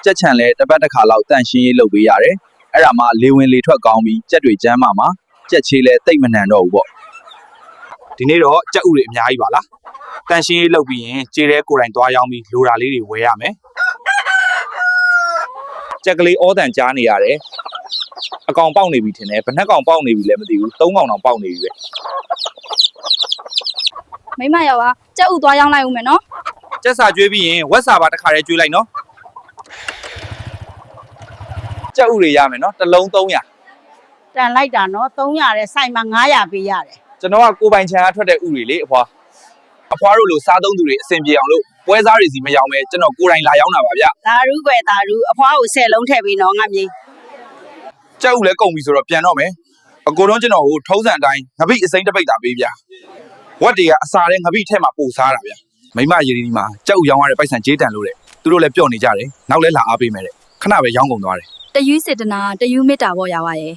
ကြက်ချန်လဲတစ်ပတ်တစ်ခါလောက်တန့်ရှင်းရေးလုပ်ပေးရတယ်အဲ့ဒါမှလေဝင်လေထွက်ကောင်းပြီးကြက်တွေကျန်းမာမှာကြက်ချေးလဲတိတ်မနှံတော့ဘူးပေါ့ဒီနေ့တော့ကြက်ဥတွေအများကြီးပါလားတန့်ရှင်းရေးလုပ်ပြီးရင်ခြေထဲကိုယ်တိုင်သွားရောင်းပြီးလိုတာလေးတွေဝယ်ရမယ်ကြက်ကလေးဩတန်ကြားနေရတယ်အကောင်ပေါက်နေပြီထင်တယ်ဘယ်နှကောင်ပေါက်နေပြီလဲမသိဘူး၃ကောင်တောင်ပေါက်နေပြီပဲမိမရောကြက်ဥသွားရောင်းလိုက်ဦးမယ်နော်ကြက်စာကျွေးပြီးရင်ဝက်စာပါတစ်ခါတည်းကျွေးလိုက်နော်ကြက်ဥတွေရမယ်နော်တစ်လုံး300တန်လိုက်တာနော်300တဲ့စိုက်မှာ900ပေးရတယ်ကျွန်တော်ကကိုပိုင်ချန်ကထွက်တဲ့ဥတွေလေအဖွာတို့လိုစားသုံးသူတွေအဆင်ပြေအောင်လို့ပွဲစားတွေစီမရောင်းပဲကျွန်တော်ကိုယ်တိုင်လာရောင်းတာပါဗျဒါရူးပဲဒါရူးအဖွားကို10လုံးထည့်ပြီးနော်ငါမြေကြက်ဥလဲကုန်ပြီဆိုတော့ပြန်တော့မယ်အကိုတော့ကျွန်တော်ဟိုထုံးစံအတိုင်းငပိအစိမ်းတစ်ပိတ်တာပေးဗျဝက်တွေကအစာတဲ့ငပိထဲမှာပို့စားတာဗျမိမရေဒီမှာကြက်ဥရောင်းရတဲ့ပိုက်ဆံကြေးတန်လို့တဲ့သူတို့လည်းပျော့နေကြတယ်နောက်လဲလာအားပေးမယ်တဲ့ခဏပဲရောင်းကုန်သွားတယ်တယူးစေတနာတယူးမေတ္တာပေါ့ရပါရဲ့